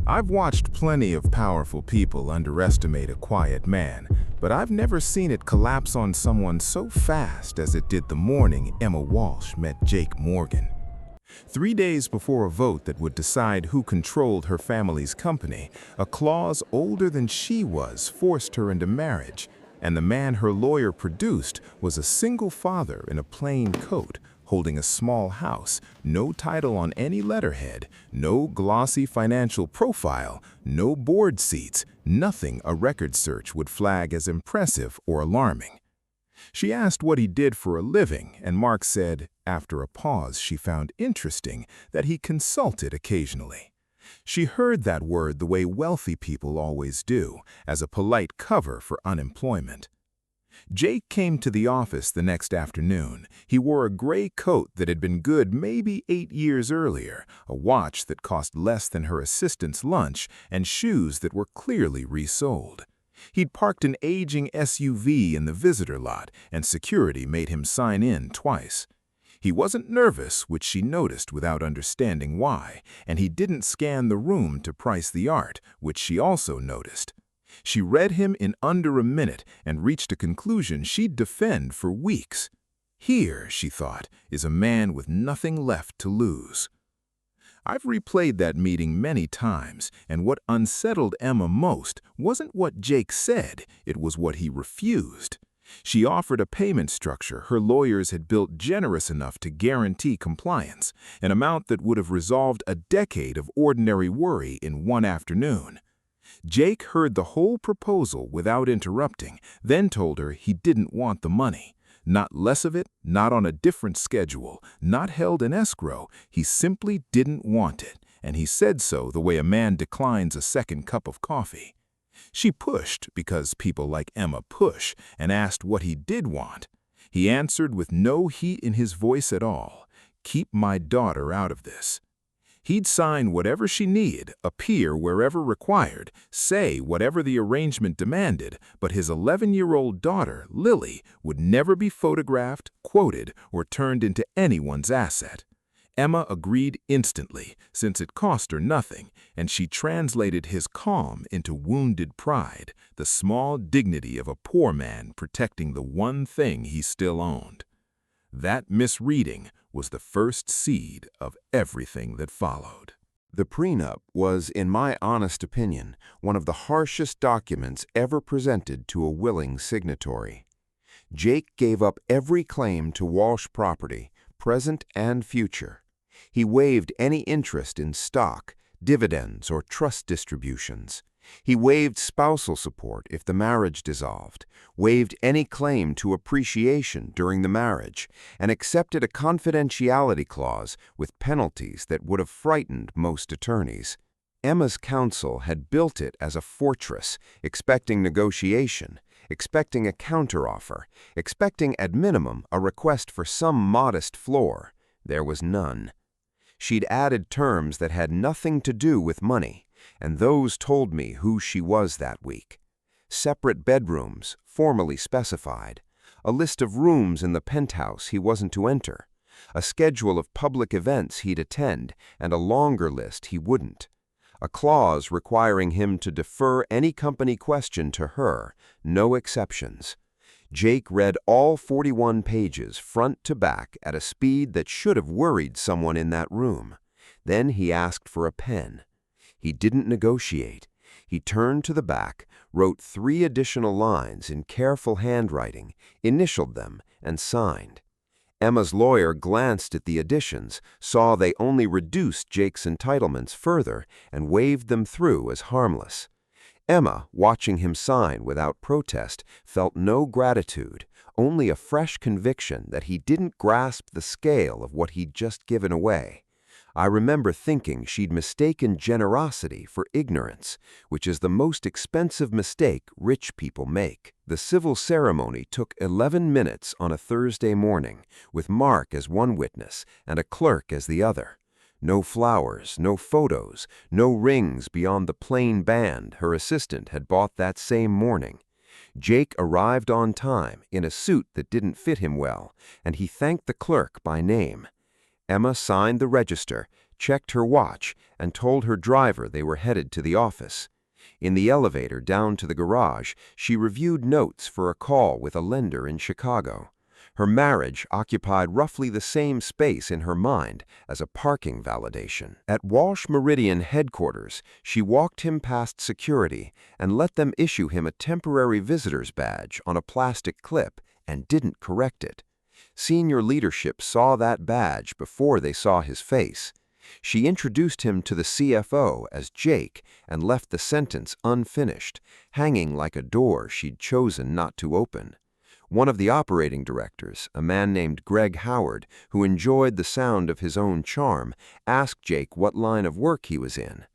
I've watched plenty of powerful people underestimate a quiet man, but I've never seen it collapse on someone so fast as it did the morning Emma Walsh met Jake Morgan. 3 days before a vote that would decide who controlled her family's company, a clause older than she was forced her into marriage, and the man her lawyer produced was a single father in a plain coat, holding a small house, no title on any letterhead, no glossy financial profile, no board seats, nothing a record search would flag as impressive or alarming. She asked what he did for a living, and Mark said, after a pause she found interesting, that he consulted occasionally. She heard that word the way wealthy people always do, as a polite cover for unemployment. Jake came to the office the next afternoon. He wore a gray coat that had been good maybe 8 years earlier, a watch that cost less than her assistant's lunch, and shoes that were clearly resold. He'd parked an aging SUV in the visitor lot, and security made him sign in twice. He wasn't nervous, which she noticed without understanding why, and he didn't scan the room to price the art, which she also noticed. She read him in under a minute and reached a conclusion she'd defend for weeks. Here, she thought, is a man with nothing left to lose. I've replayed that meeting many times, and what unsettled Emma most wasn't what Jake said, it was what he refused. She offered a payment structure her lawyers had built generous enough to guarantee compliance, an amount that would have resolved a decade of ordinary worry in one afternoon. Jake heard the whole proposal without interrupting, then told her he didn't want the money. Not less of it, not on a different schedule, not held in escrow. He simply didn't want it, and he said so the way a man declines a second cup of coffee. She pushed, because people like Emma push, and asked what he did want. He answered with no heat in his voice at all, "Keep my daughter out of this." He'd sign whatever she needed, appear wherever required, say whatever the arrangement demanded, but his 11-year-old daughter, Lily, would never be photographed, quoted, or turned into anyone's asset. Emma agreed instantly, since it cost her nothing, and she translated his calm into wounded pride, the small dignity of a poor man protecting the one thing he still owned. That misreading was the first seed of everything that followed. The prenup was, in my honest opinion, one of the harshest documents ever presented to a willing signatory. Jake gave up every claim to Walsh property, present and future. He waived any interest in stock, dividends, or trust distributions. He waived spousal support if the marriage dissolved, waived any claim to appreciation during the marriage, and accepted a confidentiality clause with penalties that would have frightened most attorneys. Emma's counsel had built it as a fortress, expecting negotiation, expecting a counteroffer, expecting at minimum a request for some modest floor. There was none. She'd added terms that had nothing to do with money, and those told me who she was that week. Separate bedrooms, formally specified, a list of rooms in the penthouse he wasn't to enter, a schedule of public events he'd attend, and a longer list he wouldn't, a clause requiring him to defer any company question to her, no exceptions. Jake read all 41 pages front to back at a speed that should have worried someone in that room. Then he asked for a pen. He didn't negotiate. He turned to the back, wrote 3 additional lines in careful handwriting, initialed them, and signed. Emma's lawyer glanced at the additions, saw they only reduced Jake's entitlements further, and waved them through as harmless. Emma, watching him sign without protest, felt no gratitude, only a fresh conviction that he didn't grasp the scale of what he'd just given away. I remember thinking she'd mistaken generosity for ignorance, which is the most expensive mistake rich people make. The civil ceremony took 11 minutes on a Thursday morning, with Mark as one witness and a clerk as the other. No flowers, no photos, no rings beyond the plain band her assistant had bought that same morning. Jake arrived on time in a suit that didn't fit him well, and he thanked the clerk by name. Emma signed the register, checked her watch, and told her driver they were headed to the office. In the elevator down to the garage, she reviewed notes for a call with a lender in Chicago. Her marriage occupied roughly the same space in her mind as a parking validation. At Walsh Meridian headquarters, she walked him past security and let them issue him a temporary visitor's badge on a plastic clip and didn't correct it. Senior leadership saw that badge before they saw his face. She introduced him to the CFO as Jake and left the sentence unfinished, hanging like a door she'd chosen not to open. One of the operating directors, a man named Greg Howard, who enjoyed the sound of his own charm, asked Jake what line of work he was in.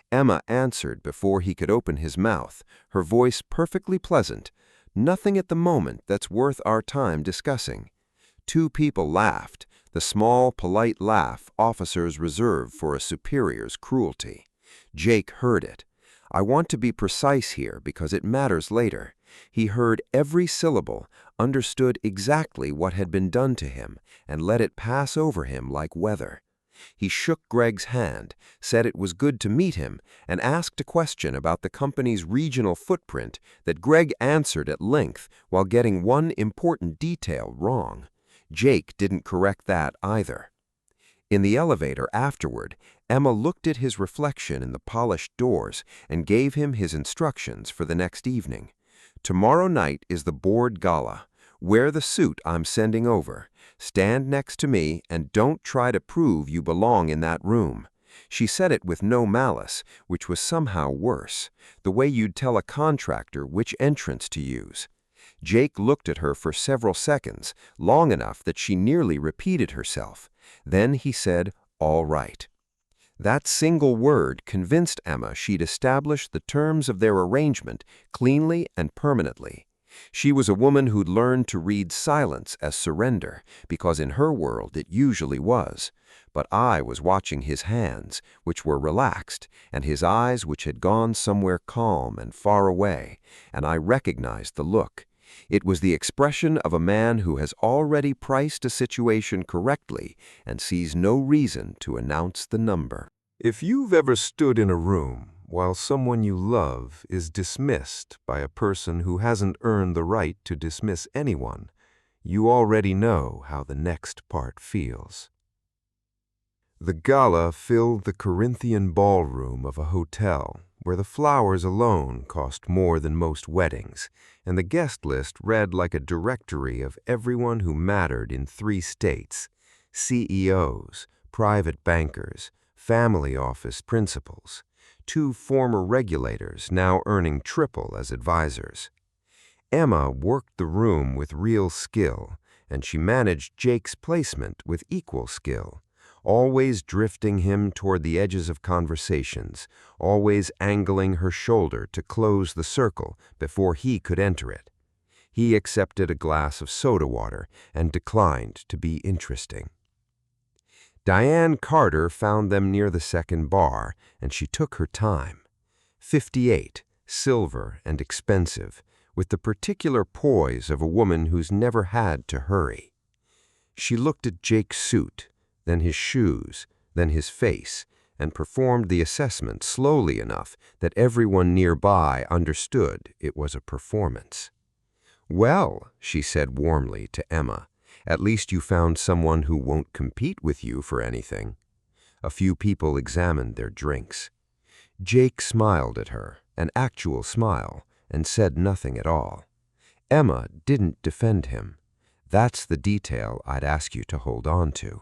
Emma answered before he could open his mouth, her voice perfectly pleasant. "Nothing at the moment that's worth our time discussing." Two people laughed, the small, polite laugh officers reserve for a superior's cruelty. Jake heard it. "I want to be precise here because it matters later." He heard every syllable, understood exactly what had been done to him, and let it pass over him like weather. He shook Greg's hand, said it was good to meet him, and asked a question about the company's regional footprint that Greg answered at length while getting one important detail wrong. Jake didn't correct that either. In the elevator afterward, Emma looked at his reflection in the polished doors and gave him his instructions for the next evening. "Tomorrow night is the board gala. Wear the suit I'm sending over. Stand next to me and don't try to prove you belong in that room." She said it with no malice, which was somehow worse, the way you'd tell a contractor which entrance to use. Jake looked at her for several seconds, long enough that she nearly repeated herself. Then he said, "All right." That single word convinced Emma she'd established the terms of their arrangement cleanly and permanently. She was a woman who'd learned to read silence as surrender, because in her world it usually was. But I was watching his hands, which were relaxed, and his eyes, which had gone somewhere calm and far away, and I recognized the look. It was the expression of a man who has already priced a situation correctly and sees no reason to announce the number. If you've ever stood in a room while someone you love is dismissed by a person who hasn't earned the right to dismiss anyone, you already know how the next part feels. The gala filled the Corinthian ballroom of a hotel, where the flowers alone cost more than most weddings, and the guest list read like a directory of everyone who mattered in 3 states: CEOs, private bankers, family office principals, 2 former regulators now earning triple as advisors. Emma worked the room with real skill, and she managed Jake's placement with equal skill, always drifting him toward the edges of conversations, always angling her shoulder to close the circle before he could enter it. He accepted a glass of soda water and declined to be interesting. Diane Carter found them near the second bar, and she took her time. 58, silver and expensive, with the particular poise of a woman who's never had to hurry. She looked at Jake's suit, then his shoes, then his face, and performed the assessment slowly enough that everyone nearby understood it was a performance. "Well," she said warmly to Emma, "at least you found someone who won't compete with you for anything." A few people examined their drinks. Jake smiled at her, an actual smile, and said nothing at all. Emma didn't defend him. That's the detail I'd ask you to hold on to.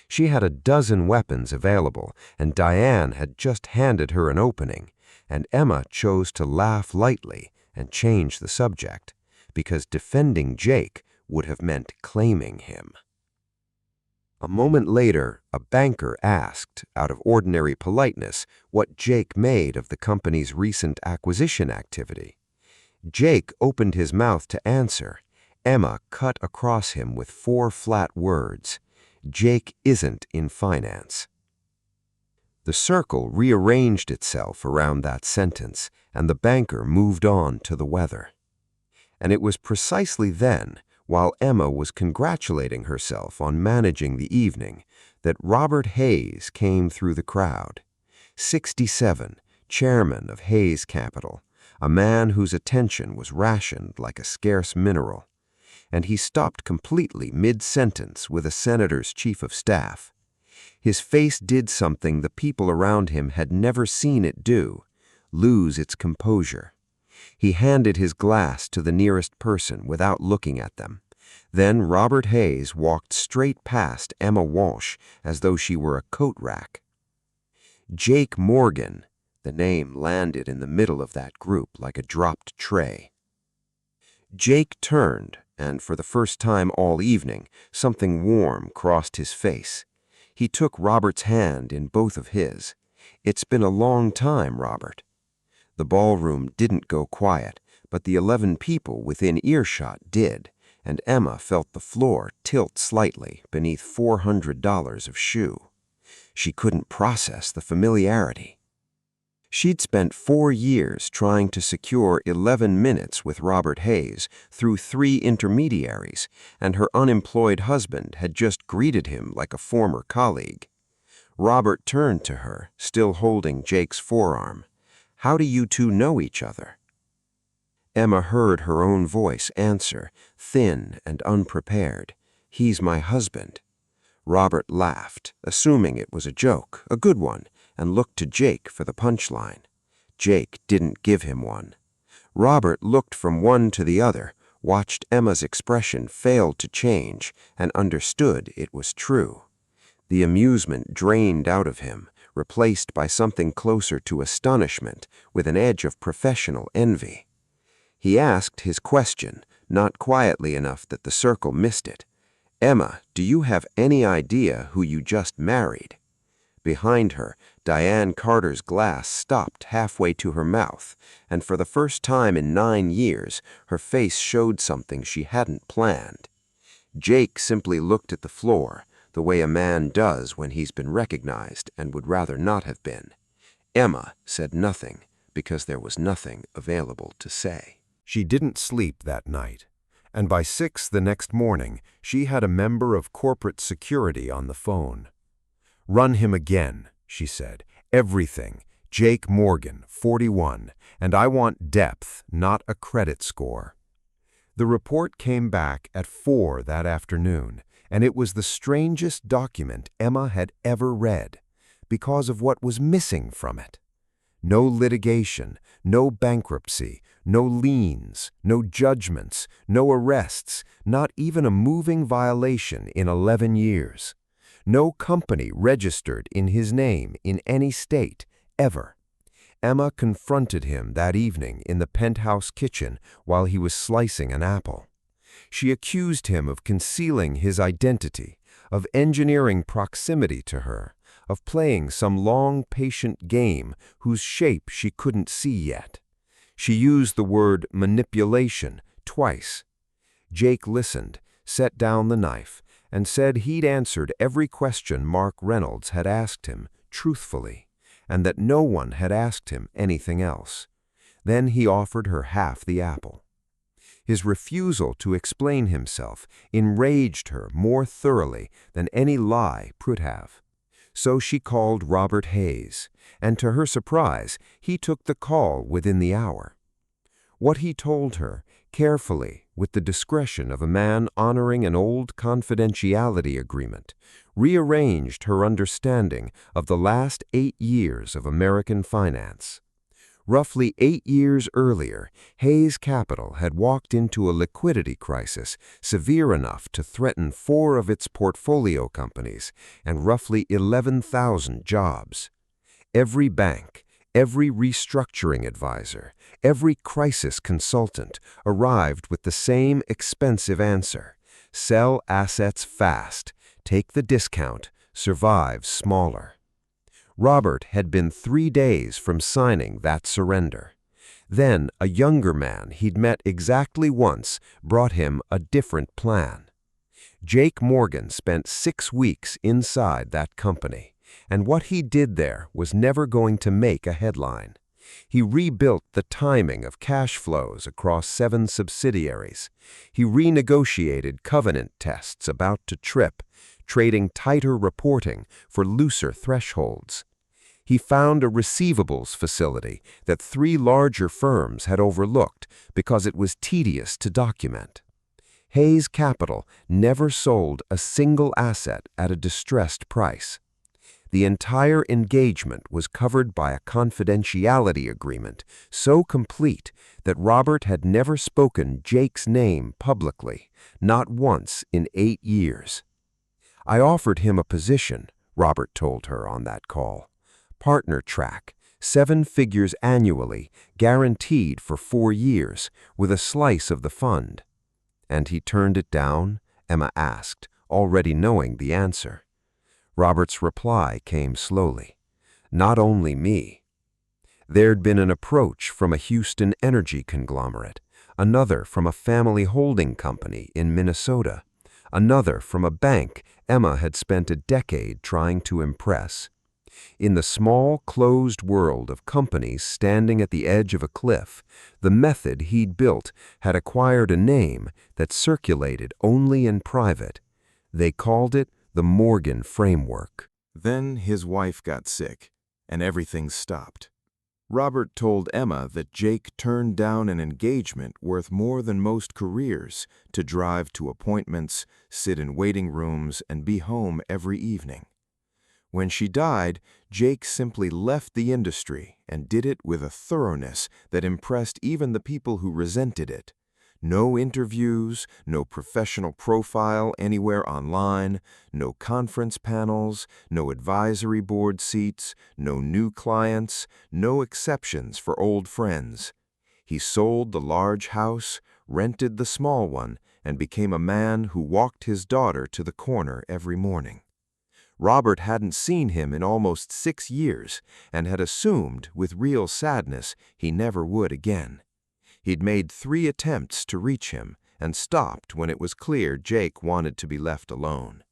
She had a dozen weapons available, and Diane had just handed her an opening, and Emma chose to laugh lightly and change the subject, because defending Jake would have meant claiming him. A moment later, a banker asked, out of ordinary politeness, what Jake made of the company's recent acquisition activity. Jake opened his mouth to answer. Emma cut across him with 4 flat words. "Jake isn't in finance." The circle rearranged itself around that sentence, and the banker moved on to the weather. And it was precisely then, while Emma was congratulating herself on managing the evening, that Robert Hayes came through the crowd. 67, chairman of Hayes Capital, a man whose attention was rationed like a scarce mineral. And he stopped completely mid-sentence with a senator's chief of staff. His face did something the people around him had never seen it do: lose its composure. He handed his glass to the nearest person without looking at them. Then Robert Hayes walked straight past Emma Walsh as though she were a coat rack. Jake Morgan, the name landed in the middle of that group like a dropped tray. Jake turned, and for the first time all evening, something warm crossed his face. He took Robert's hand in both of his. "It's been a long time, Robert." The ballroom didn't go quiet, but the 11 people within earshot did, and Emma felt the floor tilt slightly beneath $400 of shoe. She couldn't process the familiarity. She'd spent 4 years trying to secure 11 minutes with Robert Hayes through 3 intermediaries, and her unemployed husband had just greeted him like a former colleague. Robert turned to her, still holding Jake's forearm. "How do you two know each other?" Emma heard her own voice answer, thin and unprepared. "He's my husband." Robert laughed, assuming it was a joke, a good one, and looked to Jake for the punchline. Jake didn't give him one. Robert looked from one to the other, watched Emma's expression fail to change, and understood it was true. The amusement drained out of him, replaced by something closer to astonishment, with an edge of professional envy. He asked his question, not quietly enough that the circle missed it. "Emma, do you have any idea who you just married?" Behind her, Diane Carter's glass stopped halfway to her mouth, and for the first time in 9 years, her face showed something she hadn't planned. Jake simply looked at the floor, the way a man does when he's been recognized and would rather not have been. Emma said nothing, because there was nothing available to say. She didn't sleep that night, and by 6 the next morning, she had a member of corporate security on the phone. "Run him again," she said. "Everything. Jake Morgan, 41, and I want depth, not a credit score." The report came back at 4 that afternoon, and it was the strangest document Emma had ever read, because of what was missing from it. No litigation, no bankruptcy, no liens, no judgments, no arrests, not even a moving violation in 11 years. No company registered in his name in any state, ever. Emma confronted him that evening in the penthouse kitchen while he was slicing an apple. She accused him of concealing his identity, of engineering proximity to her, of playing some long, patient game whose shape she couldn't see yet. She used the word manipulation twice. Jake listened, set down the knife, and said he'd answered every question Mark Reynolds had asked him truthfully, and that no one had asked him anything else. Then he offered her half the apple. His refusal to explain himself enraged her more thoroughly than any lie could have. So she called Robert Hayes, and to her surprise, he took the call within the hour. What he told her, carefully, with the discretion of a man honoring an old confidentiality agreement, rearranged her understanding of the last 8 years of American finance. Roughly 8 years earlier, Hayes Capital had walked into a liquidity crisis severe enough to threaten 4 of its portfolio companies and roughly 11,000 jobs. Every bank, every restructuring advisor, every crisis consultant arrived with the same expensive answer: sell assets fast, take the discount, survive smaller. Robert had been 3 days from signing that surrender. Then a younger man he'd met exactly once brought him a different plan. Jake Morgan spent 6 weeks inside that company, and what he did there was never going to make a headline. He rebuilt the timing of cash flows across 7 subsidiaries. He renegotiated covenant tests about to trip, trading tighter reporting for looser thresholds. He found a receivables facility that 3 larger firms had overlooked because it was tedious to document. Hayes Capital never sold a single asset at a distressed price. The entire engagement was covered by a confidentiality agreement so complete that Robert had never spoken Jake's name publicly, not once in 8 years. I offered him a position, Robert told her on that call. Partner track, 7 figures annually, guaranteed for 4 years, with a slice of the fund. And he turned it down? Emma asked, already knowing the answer. Robert's reply came slowly. Not only me. There'd been an approach from a Houston energy conglomerate, another from a family holding company in Minnesota, another from a bank Emma had spent a decade trying to impress. In the small, closed world of companies standing at the edge of a cliff, the method he'd built had acquired a name that circulated only in private. They called it the Morgan Framework. Then his wife got sick, and everything stopped. Robert told Emma that Jake turned down an engagement worth more than most careers to drive to appointments, sit in waiting rooms, and be home every evening. When she died, Jake simply left the industry and did it with a thoroughness that impressed even the people who resented it. No interviews, no professional profile anywhere online, no conference panels, no advisory board seats, no new clients, no exceptions for old friends. He sold the large house, rented the small one, and became a man who walked his daughter to the corner every morning. Robert hadn't seen him in almost 6 years and had assumed, with real sadness, he never would again. He'd made 3 attempts to reach him and stopped when it was clear Jake wanted to be left alone.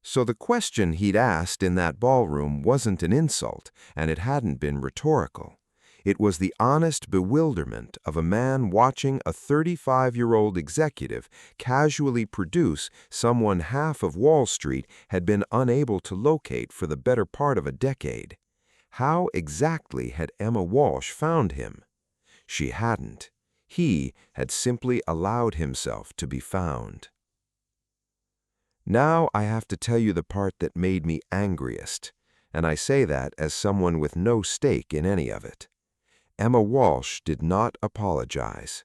So the question he'd asked in that ballroom wasn't an insult, and it hadn't been rhetorical. It was the honest bewilderment of a man watching a 35-year-old executive casually produce someone half of Wall Street had been unable to locate for the better part of a decade. How exactly had Emma Walsh found him? She hadn't. He had simply allowed himself to be found. Now I have to tell you the part that made me angriest, and I say that as someone with no stake in any of it. Emma Walsh did not apologize.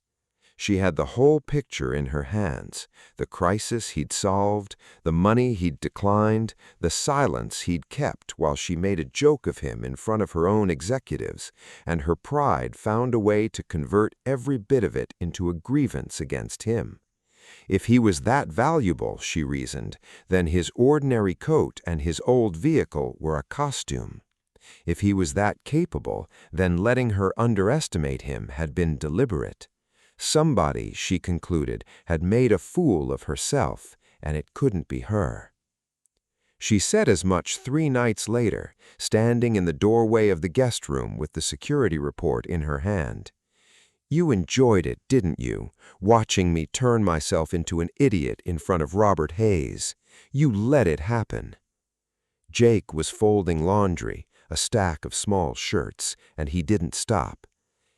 She had the whole picture in her hands, the crisis he'd solved, the money he'd declined, the silence he'd kept while she made a joke of him in front of her own executives, and her pride found a way to convert every bit of it into a grievance against him. If he was that valuable, she reasoned, then his ordinary coat and his old vehicle were a costume. If he was that capable, then letting her underestimate him had been deliberate. Somebody, she concluded, had made a fool of herself, and it couldn't be her. She said as much 3 nights later, standing in the doorway of the guest room with the security report in her hand. You enjoyed it, didn't you, watching me turn myself into an idiot in front of Robert Hayes? You let it happen. Jake was folding laundry, a stack of small shirts, and he didn't stop.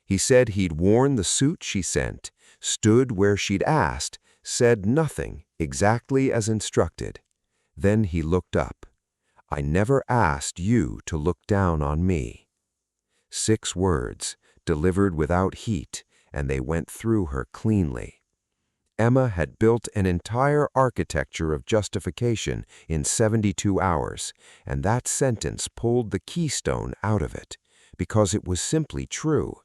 He said he'd worn the suit she sent, stood where she'd asked, said nothing, exactly as instructed. Then he looked up. I never asked you to look down on me. 6 words, delivered without heat, and they went through her cleanly. Emma had built an entire architecture of justification in 72 hours, and that sentence pulled the keystone out of it, because it was simply true.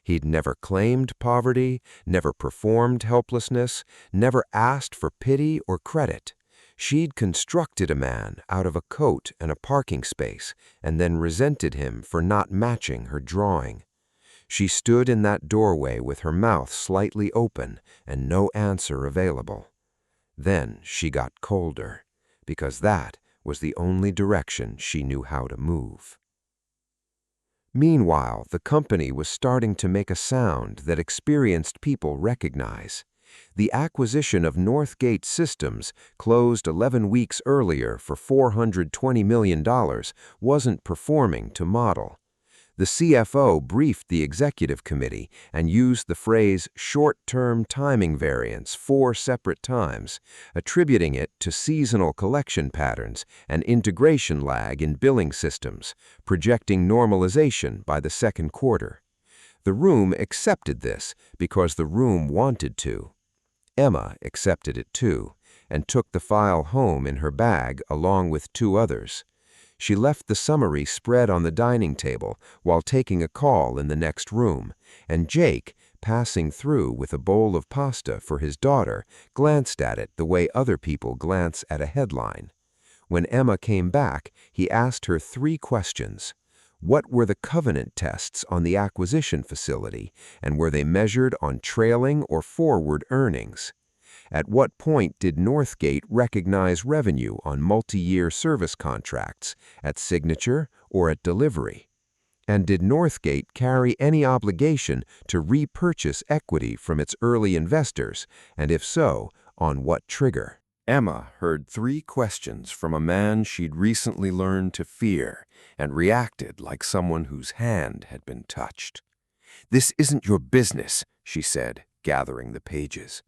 He'd never claimed poverty, never performed helplessness, never asked for pity or credit. She'd constructed a man out of a coat and a parking space, and then resented him for not matching her drawing. She stood in that doorway with her mouth slightly open and no answer available. Then she got colder, because that was the only direction she knew how to move. Meanwhile, the company was starting to make a sound that experienced people recognize. The acquisition of Northgate Systems, closed 11 weeks earlier for $420 million, wasn't performing to model. The CFO briefed the executive committee and used the phrase short-term timing variance 4 separate times, attributing it to seasonal collection patterns and integration lag in billing systems, projecting normalization by the second quarter. The room accepted this because the room wanted to. Emma accepted it too, and took the file home in her bag along with 2 others. She left the summary spread on the dining table while taking a call in the next room, and Jake, passing through with a bowl of pasta for his daughter, glanced at it the way other people glance at a headline. When Emma came back, he asked her 3 questions. What were the covenant tests on the acquisition facility, and were they measured on trailing or forward earnings? At what point did Northgate recognize revenue on multi-year service contracts, at signature or at delivery? And did Northgate carry any obligation to repurchase equity from its early investors, and if so, on what trigger? Emma heard 3 questions from a man she'd recently learned to fear and reacted like someone whose hand had been touched. "This isn't your business," she said, gathering the pages.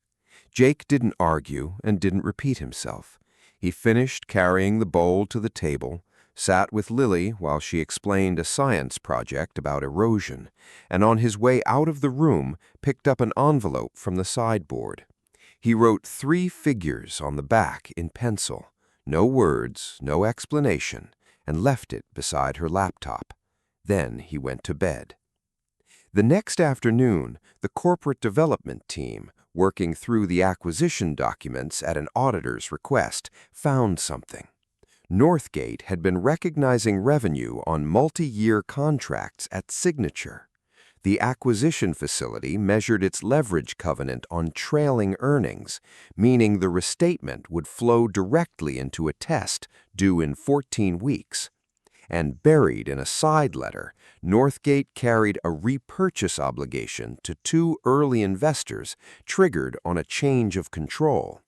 Jake didn't argue and didn't repeat himself. He finished carrying the bowl to the table, sat with Lily while she explained a science project about erosion, and on his way out of the room picked up an envelope from the sideboard. He wrote 3 figures on the back in pencil, no words, no explanation, and left it beside her laptop. Then he went to bed. The next afternoon, the corporate development team, working through the acquisition documents at an auditor's request, found something. Northgate had been recognizing revenue on multi-year contracts at signature. The acquisition facility measured its leverage covenant on trailing earnings, meaning the restatement would flow directly into a test due in 14 weeks. And buried in a side letter, Northgate carried a repurchase obligation to 2 early investors triggered on a change of control.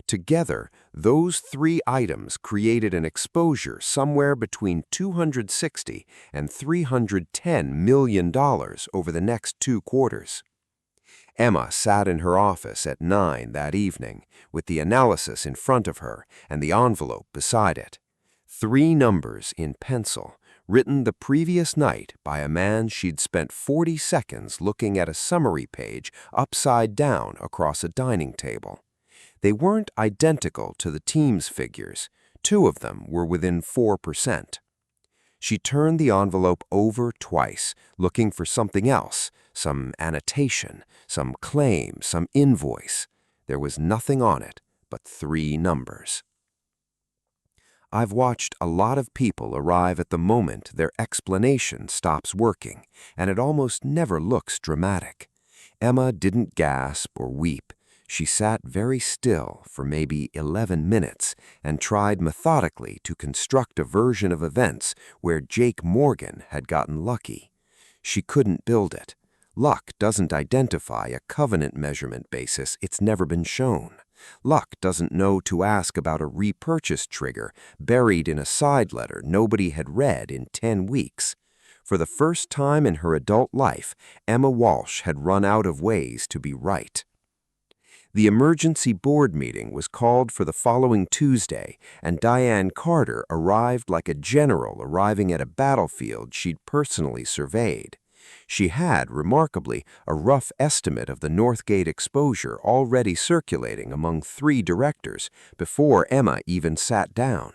Together, those 3 items created an exposure somewhere between $260 and $310 million over the next 2 quarters. Emma sat in her office at 9 that evening, with the analysis in front of her and the envelope beside it. 3 numbers in pencil, written the previous night by a man she'd spent 40 seconds looking at a summary page upside down across a dining table. They weren't identical to the team's figures. 2 of them were within 4%. She turned the envelope over twice, looking for something else, some annotation, some claim, some invoice. There was nothing on it but 3 numbers. I've watched a lot of people arrive at the moment their explanation stops working, and it almost never looks dramatic. Emma didn't gasp or weep. She sat very still for maybe 11 minutes and tried methodically to construct a version of events where Jake Morgan had gotten lucky. She couldn't build it. Luck doesn't identify a covenant measurement basis it's never been shown. Luck doesn't know to ask about a repurchase trigger buried in a side letter nobody had read in 10 weeks. For the first time in her adult life, Emma Walsh had run out of ways to be right. The emergency board meeting was called for the following Tuesday, and Diane Carter arrived like a general arriving at a battlefield she'd personally surveyed. She had, remarkably, a rough estimate of the Northgate exposure already circulating among 3 directors before Emma even sat down.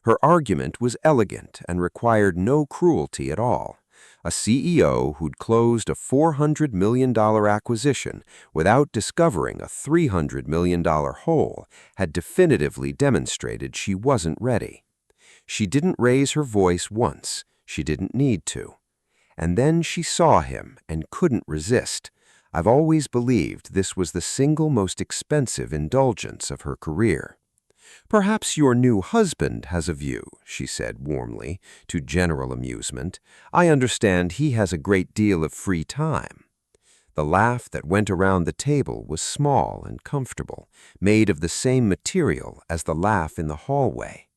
Her argument was elegant and required no cruelty at all. A CEO who'd closed a $400 million acquisition without discovering a $300 million hole had definitively demonstrated she wasn't ready. She didn't raise her voice once. She didn't need to. And then she saw him and couldn't resist. I've always believed this was the single most expensive indulgence of her career. "Perhaps your new husband has a view," she said warmly, to general amusement. "I understand he has a great deal of free time." The laugh that went around the table was small and comfortable, made of the same material as the laugh in the hallway.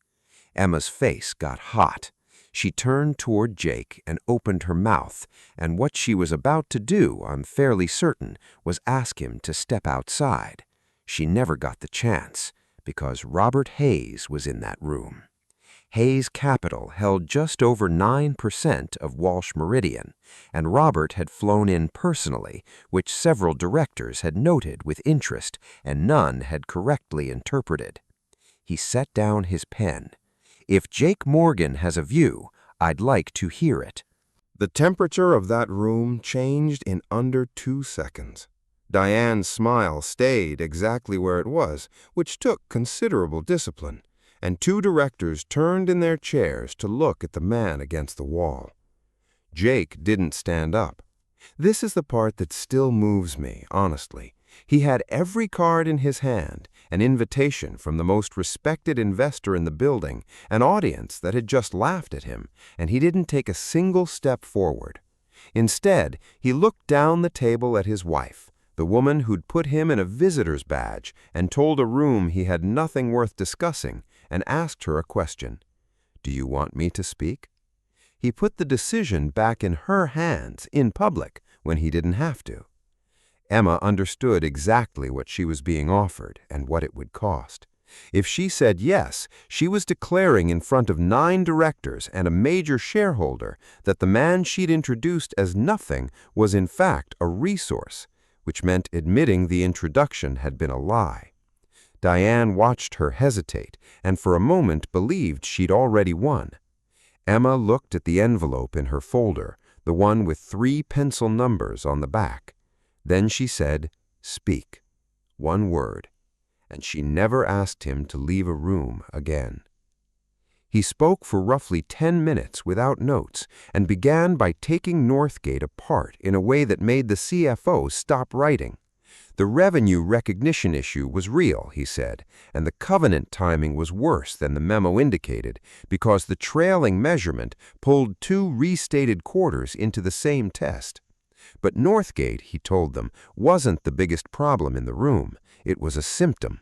Emma's face got hot. She turned toward Jake and opened her mouth, and what she was about to do, I'm fairly certain, was ask him to step outside. She never got the chance, because Robert Hayes was in that room. Hayes Capital held just over 9% of Walsh Meridian, and Robert had flown in personally, which several directors had noted with interest and none had correctly interpreted. He set down his pen. "If Jake Morgan has a view, I'd like to hear it." The temperature of that room changed in under 2 seconds. Diane's smile stayed exactly where it was, which took considerable discipline, and 2 directors turned in their chairs to look at the man against the wall. Jake didn't stand up. This is the part that still moves me, honestly. He had every card in his hand, an invitation from the most respected investor in the building, an audience that had just laughed at him, and he didn't take a single step forward. Instead, he looked down the table at his wife, the woman who'd put him in a visitor's badge and told a room he had nothing worth discussing, and asked her a question. "Do you want me to speak?" He put the decision back in her hands, in public, when he didn't have to. Emma understood exactly what she was being offered and what it would cost. If she said yes, she was declaring in front of 9 directors and a major shareholder that the man she'd introduced as nothing was in fact a resource, which meant admitting the introduction had been a lie. Diane watched her hesitate and for a moment believed she'd already won. Emma looked at the envelope in her folder, the one with 3 pencil numbers on the back. Then she said, "Speak." 1 word, and she never asked him to leave a room again. He spoke for roughly 10 minutes without notes and began by taking Northgate apart in a way that made the CFO stop writing. The revenue recognition issue was real, he said, and the covenant timing was worse than the memo indicated because the trailing measurement pulled 2 restated quarters into the same test. But Northgate, he told them, wasn't the biggest problem in the room. It was a symptom.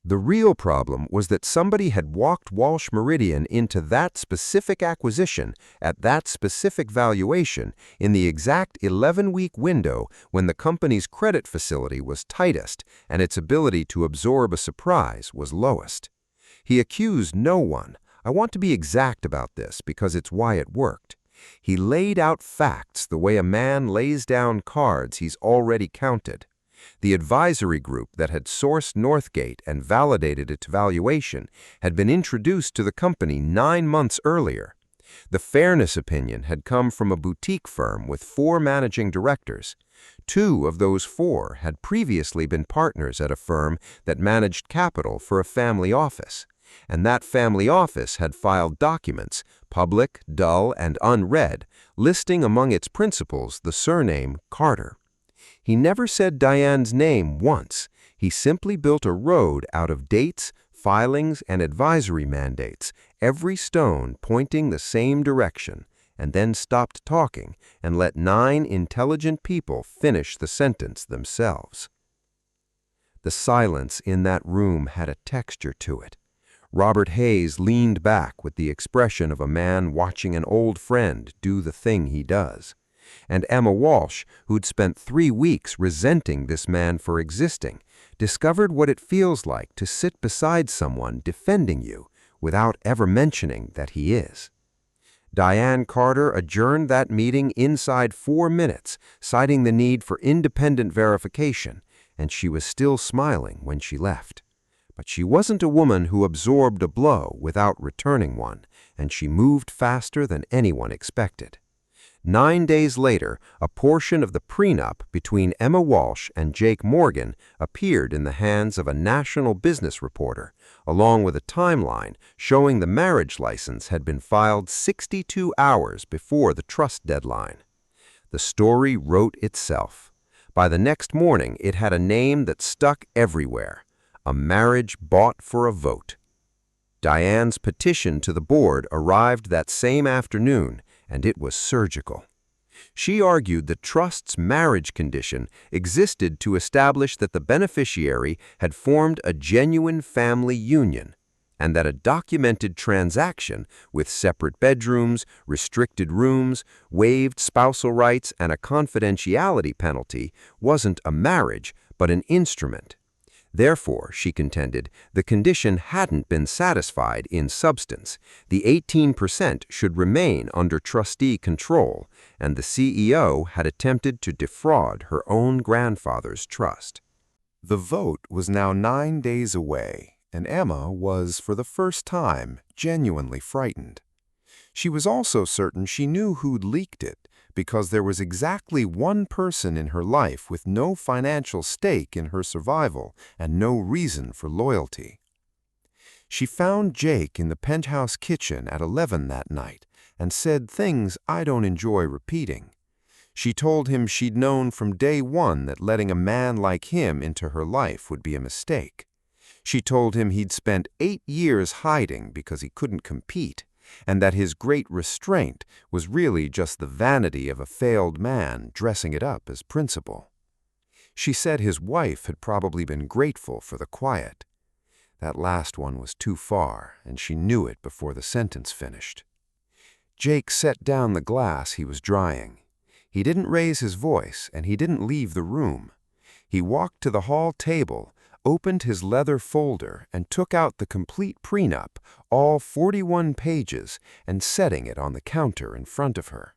The real problem was that somebody had walked Walsh Meridian into that specific acquisition at that specific valuation in the exact 11-week window when the company's credit facility was tightest and its ability to absorb a surprise was lowest. He accused no one. I want to be exact about this because it's why it worked. He laid out facts the way a man lays down cards he's already counted. The advisory group that had sourced Northgate and validated its valuation had been introduced to the company 9 months earlier. The fairness opinion had come from a boutique firm with 4 managing directors. 2 of those 4 had previously been partners at a firm that managed capital for a family office, and that family office had filed documents, public, dull, and unread, listing among its principals the surname Carter. He never said Diane's name once. He simply built a road out of dates, filings, and advisory mandates, every stone pointing the same direction, and then stopped talking and let 9 intelligent people finish the sentence themselves. The silence in that room had a texture to it. Robert Hayes leaned back with the expression of a man watching an old friend do the thing he does. And Emma Walsh, who'd spent 3 weeks resenting this man for existing, discovered what it feels like to sit beside someone defending you without ever mentioning that he is. Diane Carter adjourned that meeting inside 4 minutes, citing the need for independent verification, and she was still smiling when she left. But she wasn't a woman who absorbed a blow without returning one, and she moved faster than anyone expected. 9 days later, a portion of the prenup between Emma Walsh and Jake Morgan appeared in the hands of a national business reporter, along with a timeline showing the marriage license had been filed 62 hours before the trust deadline. The story wrote itself. By the next morning, it had a name that stuck everywhere: a marriage bought for a vote. Diane's petition to the board arrived that same afternoon, and it was surgical. She argued the trust's marriage condition existed to establish that the beneficiary had formed a genuine family union, and that a documented transaction with separate bedrooms, restricted rooms, waived spousal rights, and a confidentiality penalty wasn't a marriage, but an instrument. Therefore, she contended, the condition hadn't been satisfied in substance. The 18% should remain under trustee control, and the CEO had attempted to defraud her own grandfather's trust. The vote was now 9 days away, and Emma was, for the first time, genuinely frightened. She was also certain she knew who'd leaked it, because there was exactly one person in her life with no financial stake in her survival and no reason for loyalty. She found Jake in the penthouse kitchen at 11 that night and said things I don't enjoy repeating. She told him she'd known from day one that letting a man like him into her life would be a mistake. She told him he'd spent 8 years hiding because he couldn't compete, and that his great restraint was really just the vanity of a failed man dressing it up as principle. She said his wife had probably been grateful for the quiet. That last one was too far, and she knew it before the sentence finished. Jake set down the glass he was drying. He didn't raise his voice, and he didn't leave the room. He walked to the hall table, opened his leather folder, and took out the complete prenup, all 41 pages, and setting it on the counter in front of her.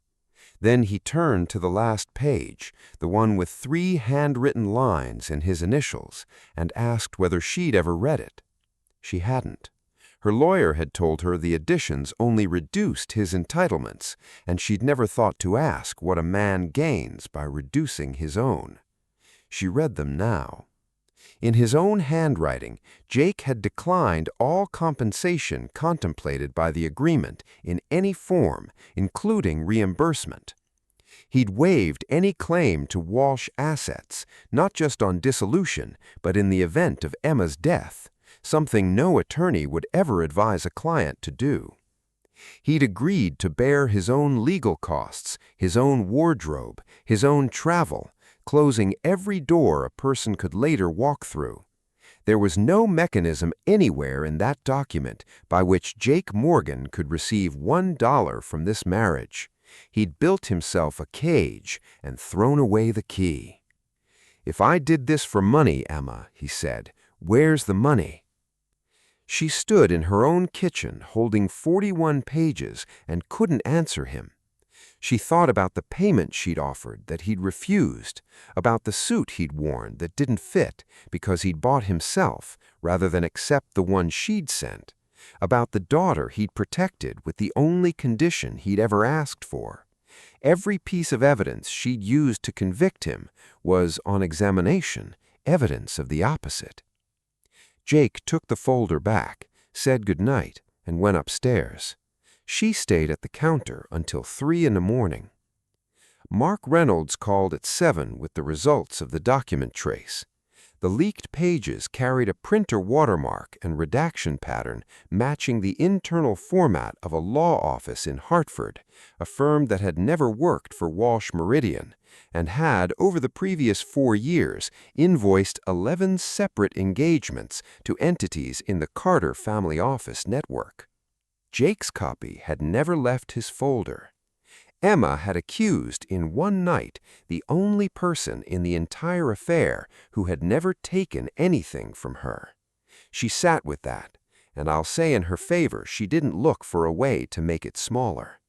Then he turned to the last page, the one with 3 handwritten lines in his initials, and asked whether she'd ever read it. She hadn't. Her lawyer had told her the additions only reduced his entitlements, and she'd never thought to ask what a man gains by reducing his own. She read them now. In his own handwriting, Jake had declined all compensation contemplated by the agreement in any form, including reimbursement. He'd waived any claim to Walsh assets, not just on dissolution, but in the event of Emma's death, something no attorney would ever advise a client to do. He'd agreed to bear his own legal costs, his own wardrobe, his own travel, closing every door a person could later walk through. There was no mechanism anywhere in that document by which Jake Morgan could receive $1 from this marriage. He'd built himself a cage and thrown away the key. "If I did this for money, Emma," he said, "where's the money?" She stood in her own kitchen holding 41 pages and couldn't answer him. She thought about the payment she'd offered that he'd refused, about the suit he'd worn that didn't fit because he'd bought himself rather than accept the one she'd sent, about the daughter he'd protected with the only condition he'd ever asked for. Every piece of evidence she'd used to convict him was, on examination, evidence of the opposite. Jake took the folder back, said goodnight, and went upstairs. She stayed at the counter until 3 in the morning. Mark Reynolds called at 7 with the results of the document trace. The leaked pages carried a printer watermark and redaction pattern matching the internal format of a law office in Hartford, a firm that had never worked for Walsh Meridian, and had, over the previous 4 years, invoiced 11 separate engagements to entities in the Carter family office network. Jake's copy had never left his folder. Emma had accused in one night the only person in the entire affair who had never taken anything from her. She sat with that, and I'll say in her favor she didn't look for a way to make it smaller.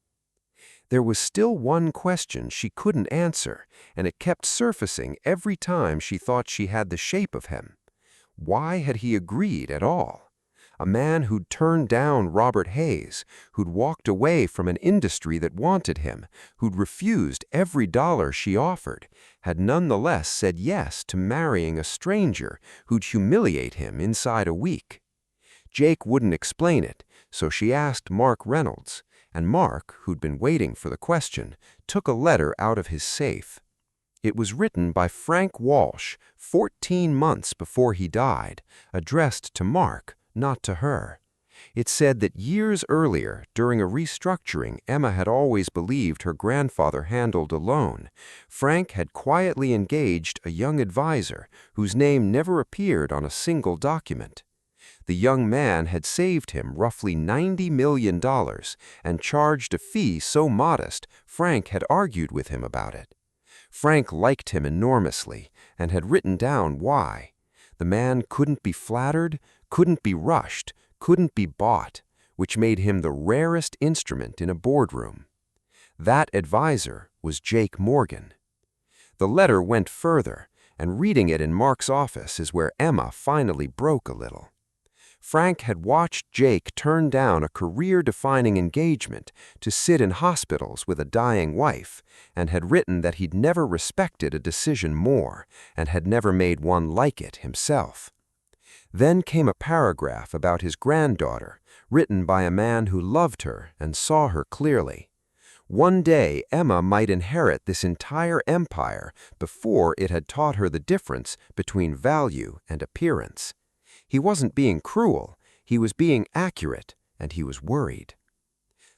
There was still one question she couldn't answer, and it kept surfacing every time she thought she had the shape of him. Why had he agreed at all? A man who'd turned down Robert Hayes, who'd walked away from an industry that wanted him, who'd refused every dollar she offered, had nonetheless said yes to marrying a stranger who'd humiliate him inside a week. Jake wouldn't explain it, so she asked Mark Reynolds, and Mark, who'd been waiting for the question, took a letter out of his safe. It was written by Frank Walsh 14 months before he died, addressed to Mark, not to her. It said that years earlier, during a restructuring Emma had always believed her grandfather handled alone, Frank had quietly engaged a young advisor whose name never appeared on a single document. The young man had saved him roughly $90 million and charged a fee so modest Frank had argued with him about it. Frank liked him enormously and had written down why. The man couldn't be flattered, couldn't be rushed, couldn't be bought, which made him the rarest instrument in a boardroom. That advisor was Jake Morgan. The letter went further, and reading it in Mark's office is where Emma finally broke a little. Frank had watched Jake turn down a career-defining engagement to sit in hospitals with a dying wife, and had written that he'd never respected a decision more and had never made one like it himself. Then came a paragraph about his granddaughter, written by a man who loved her and saw her clearly. One day Emma might inherit this entire empire before it had taught her the difference between value and appearance. He wasn't being cruel, he was being accurate, and he was worried.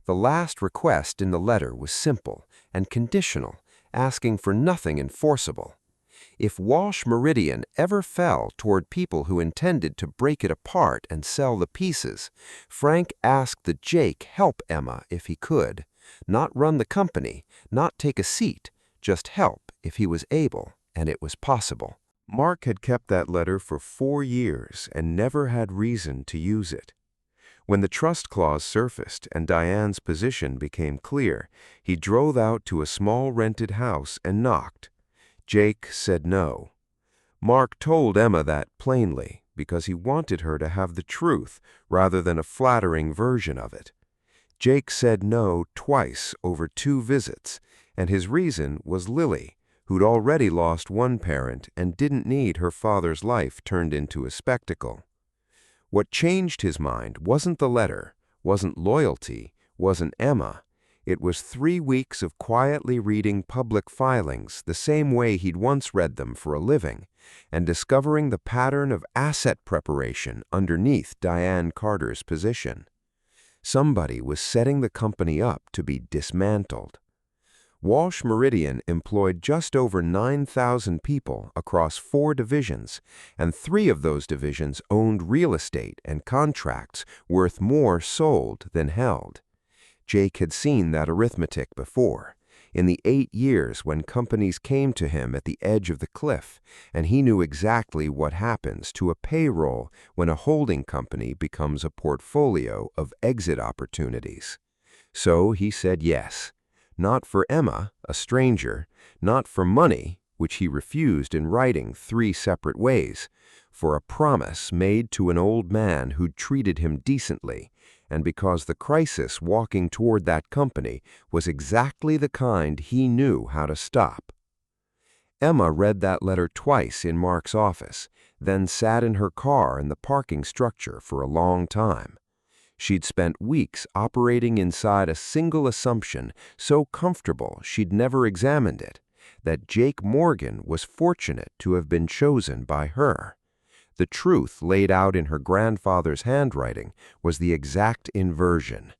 The last request in the letter was simple and conditional, asking for nothing enforceable. If Walsh Meridian ever fell toward people who intended to break it apart and sell the pieces, Frank asked that Jake help Emma if he could, not run the company, not take a seat, just help if he was able and it was possible. Mark had kept that letter for 4 years and never had reason to use it. When the trust clause surfaced and Diane's position became clear, he drove out to a small rented house and knocked. Jake said no. Mark told Emma that plainly because he wanted her to have the truth rather than a flattering version of it. Jake said no twice over 2 visits, and his reason was Lily, who'd already lost one parent and didn't need her father's life turned into a spectacle. What changed his mind wasn't the letter, wasn't loyalty, wasn't Emma. It was 3 weeks of quietly reading public filings the same way he'd once read them for a living, and discovering the pattern of asset preparation underneath Diane Carter's position. Somebody was setting the company up to be dismantled. Walsh Meridian employed just over 9,000 people across 4 divisions, and 3 of those divisions owned real estate and contracts worth more sold than held. Jake had seen that arithmetic before, in the 8 years when companies came to him at the edge of the cliff, and he knew exactly what happens to a payroll when a holding company becomes a portfolio of exit opportunities. So he said yes. Not for Emma, a stranger, not for money, which he refused in writing 3 separate ways, for a promise made to an old man who'd treated him decently, and because the crisis walking toward that company was exactly the kind he knew how to stop. Emma read that letter twice in Mark's office, then sat in her car in the parking structure for a long time. She'd spent weeks operating inside a single assumption so comfortable she'd never examined it, that Jake Morgan was fortunate to have been chosen by her. The truth laid out in her grandfather's handwriting was the exact inversion.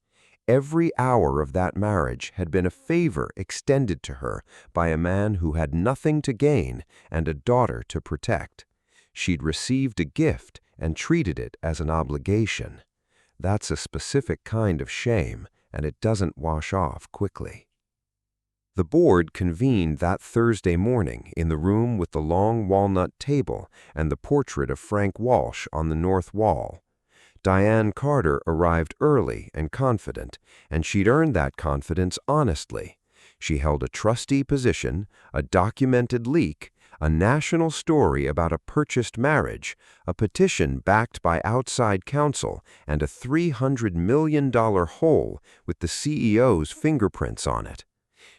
Every hour of that marriage had been a favor extended to her by a man who had nothing to gain and a daughter to protect. She'd received a gift and treated it as an obligation. That's a specific kind of shame, and it doesn't wash off quickly. The board convened that Thursday morning in the room with the long walnut table and the portrait of Frank Walsh on the north wall. Diane Carter arrived early and confident, and she'd earned that confidence honestly. She held a trustee position, a documented leak, a national story about a purchased marriage, a petition backed by outside counsel, and a $300 million hole with the CEO's fingerprints on it.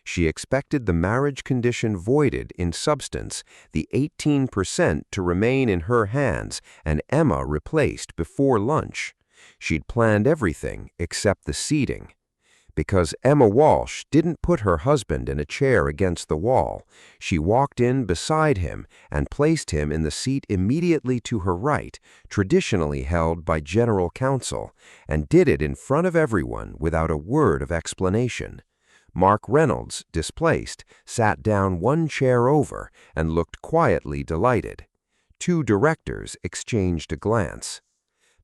She expected the marriage condition voided in substance, the 18% to remain in her hands, and Emma replaced before lunch. She'd planned everything except the seating. Because Emma Walsh didn't put her husband in a chair against the wall. She walked in beside him and placed him in the seat immediately to her right, traditionally held by general counsel, and did it in front of everyone without a word of explanation. Mark Reynolds, displaced, sat down one chair over and looked quietly delighted. Two directors exchanged a glance.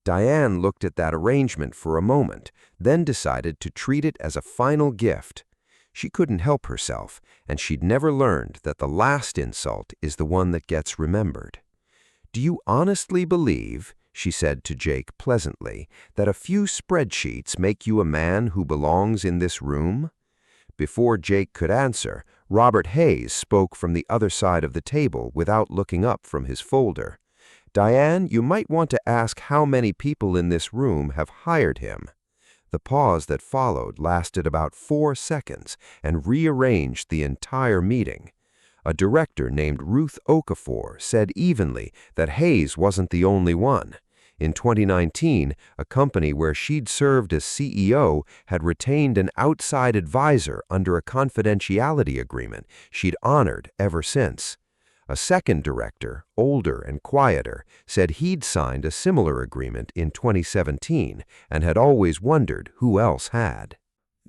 Diane looked at that arrangement for a moment, then decided to treat it as a final gift. She couldn't help herself, and she'd never learned that the last insult is the one that gets remembered. "Do you honestly believe," she said to Jake pleasantly, "that a few spreadsheets make you a man who belongs in this room?" Before Jake could answer, Robert Hayes spoke from the other side of the table without looking up from his folder. "Diane, you might want to ask how many people in this room have hired him." The pause that followed lasted about 4 seconds and rearranged the entire meeting. A director named Ruth Okafor said evenly that Hayes wasn't the only one. In 2019, a company where she'd served as CEO had retained an outside advisor under a confidentiality agreement she'd honored ever since. A second director, older and quieter, said he'd signed a similar agreement in 2017 and had always wondered who else had.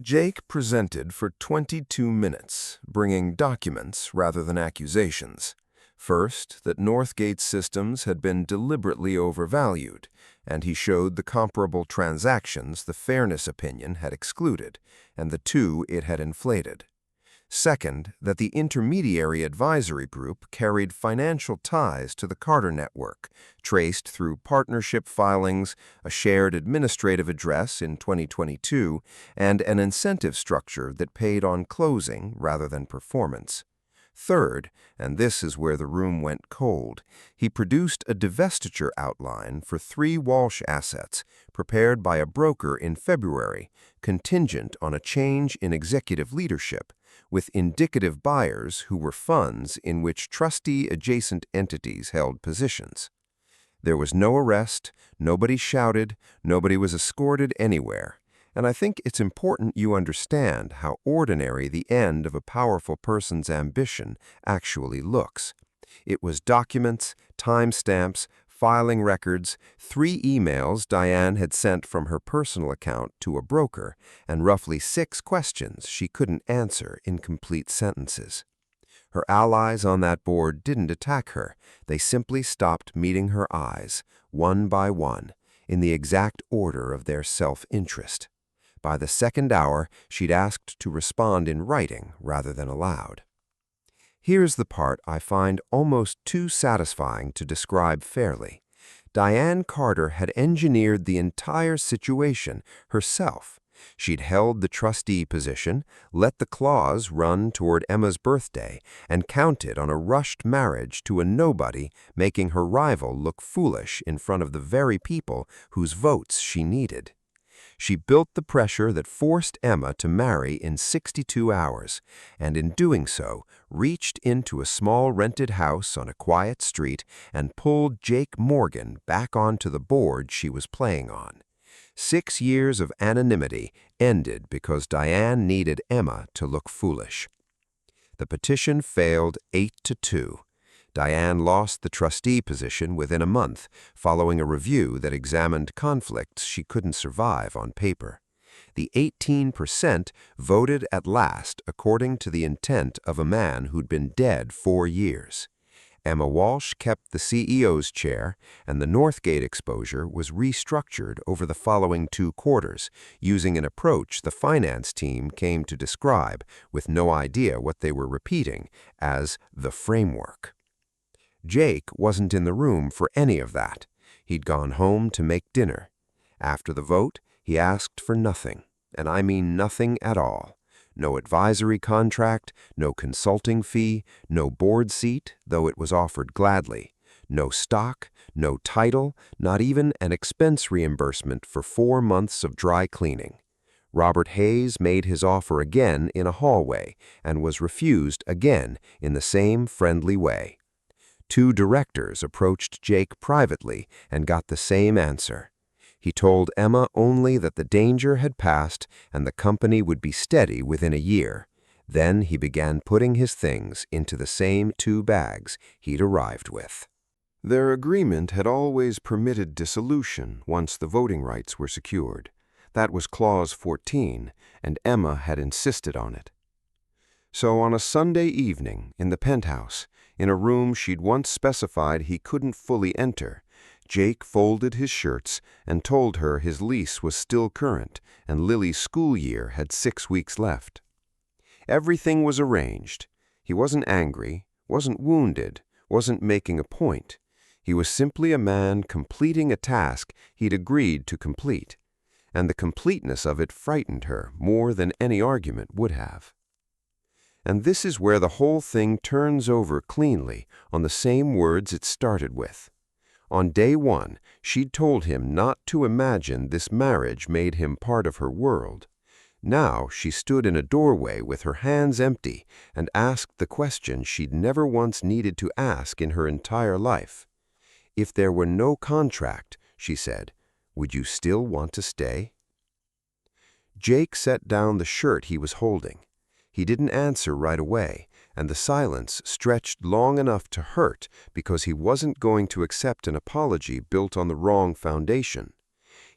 Jake presented for 22 minutes, bringing documents rather than accusations. First, that Northgate's systems had been deliberately overvalued, and he showed the comparable transactions the fairness opinion had excluded, and the two it had inflated. Second, that the intermediary advisory group carried financial ties to the Carter Network, traced through partnership filings, a shared administrative address in 2022, and an incentive structure that paid on closing rather than performance. Third, and this is where the room went cold, he produced a divestiture outline for 3 Walsh assets, prepared by a broker in February, contingent on a change in executive leadership, with indicative buyers who were funds in which trustee-adjacent entities held positions. There was no arrest, nobody shouted, nobody was escorted anywhere. And I think it's important you understand how ordinary the end of a powerful person's ambition actually looks. It was documents, timestamps, filing records, 3 emails Diane had sent from her personal account to a broker, and roughly 6 questions she couldn't answer in complete sentences. Her allies on that board didn't attack her. They simply stopped meeting her eyes, one by one, in the exact order of their self-interest. By the second hour, she'd asked to respond in writing rather than aloud. Here's the part I find almost too satisfying to describe fairly. Diane Carter had engineered the entire situation herself. She'd held the trustee position, let the clause run toward Emma's birthday, and counted on a rushed marriage to a nobody, making her rival look foolish in front of the very people whose votes she needed. She built the pressure that forced Emma to marry in 62 hours, and in doing so, reached into a small rented house on a quiet street and pulled Jake Morgan back onto the board she was playing on. 6 years of anonymity ended because Diane needed Emma to look foolish. The petition failed 8-2. Diane lost the trustee position within a month, following a review that examined conflicts she couldn't survive on paper. The 18% voted at last according to the intent of a man who'd been dead 4 years. Emma Walsh kept the CEO's chair, and the Northgate exposure was restructured over the following 2 quarters, using an approach the finance team came to describe, with no idea what they were repeating, as the framework. Jake wasn't in the room for any of that. He'd gone home to make dinner. After the vote, he asked for nothing, and I mean nothing at all. No advisory contract, no consulting fee, no board seat, though it was offered gladly. No stock, no title, not even an expense reimbursement for 4 months of dry cleaning. Robert Hayes made his offer again in a hallway and was refused again in the same friendly way. 2 directors approached Jake privately and got the same answer. He told Emma only that the danger had passed and the company would be steady within a year. Then he began putting his things into the same 2 bags he'd arrived with. Their agreement had always permitted dissolution once the voting rights were secured. That was Clause 14, and Emma had insisted on it. So on a Sunday evening, in the penthouse, in a room she'd once specified he couldn't fully enter, Jake folded his shirts and told her his lease was still current and Lily's school year had 6 weeks left. Everything was arranged. He wasn't angry, wasn't wounded, wasn't making a point. He was simply a man completing a task he'd agreed to complete, and the completeness of it frightened her more than any argument would have. And this is where the whole thing turns over cleanly on the same words it started with. On day 1, she'd told him not to imagine this marriage made him part of her world. Now she stood in a doorway with her hands empty and asked the question she'd never once needed to ask in her entire life. If there were no contract, she said, would you still want to stay? Jake set down the shirt he was holding. He didn't answer right away, and the silence stretched long enough to hurt because he wasn't going to accept an apology built on the wrong foundation.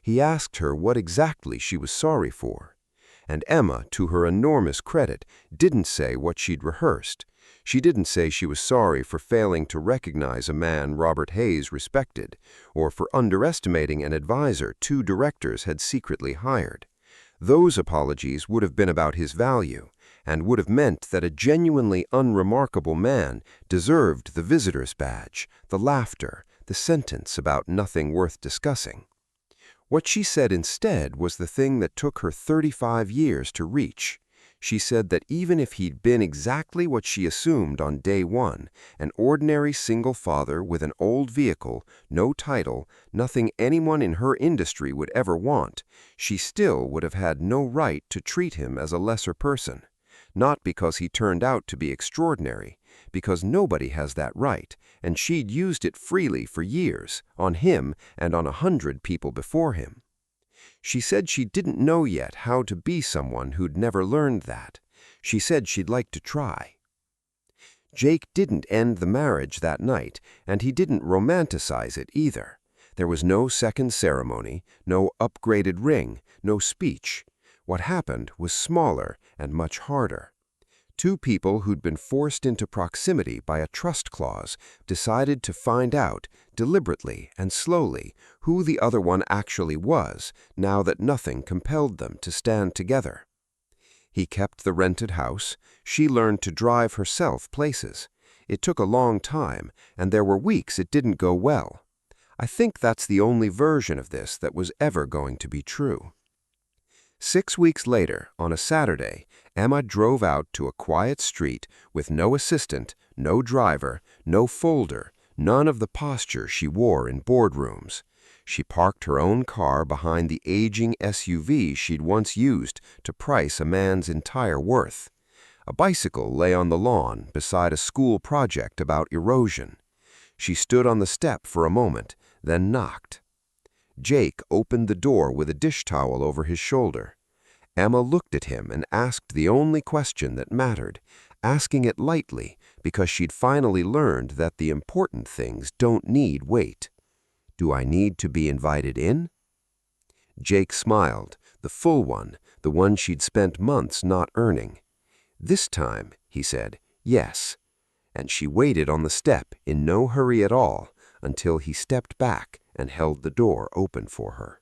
He asked her what exactly she was sorry for. And Emma, to her enormous credit, didn't say what she'd rehearsed. She didn't say she was sorry for failing to recognize a man Robert Hayes respected, or for underestimating an advisor 2 directors had secretly hired. Those apologies would have been about his value, and would have meant that a genuinely unremarkable man deserved the visitor's badge, the laughter, the sentence about nothing worth discussing. What she said instead was the thing that took her 35 years to reach. She said that even if he'd been exactly what she assumed on day 1, an ordinary single father with an old vehicle, no title, nothing anyone in her industry would ever want, she still would have had no right to treat him as a lesser person. Not because he turned out to be extraordinary, because nobody has that right, and she'd used it freely for years, on him and on 100 people before him. She said she didn't know yet how to be someone who'd never learned that. She said she'd like to try. Jake didn't end the marriage that night, and he didn't romanticize it either. There was no second ceremony, no upgraded ring, no speech. What happened was smaller and much harder. 2 people who'd been forced into proximity by a trust clause decided to find out, deliberately and slowly, who the other one actually was, now that nothing compelled them to stand together. He kept the rented house. She learned to drive herself places. It took a long time, and there were weeks it didn't go well. I think that's the only version of this that was ever going to be true. 6 weeks later, on a Saturday, Emma drove out to a quiet street with no assistant, no driver, no folder, none of the posture she wore in boardrooms. She parked her own car behind the aging SUV she'd once used to price a man's entire worth. A bicycle lay on the lawn beside a school project about erosion. She stood on the step for a moment, then knocked. Jake opened the door with a dish towel over his shoulder. Emma looked at him and asked the only question that mattered, asking it lightly because she'd finally learned that the important things don't need weight. Do I need to be invited in? Jake smiled, the full one, the one she'd spent months not earning. This time, he said, yes. And she waited on the step in no hurry at all until he stepped back and held the door open for her.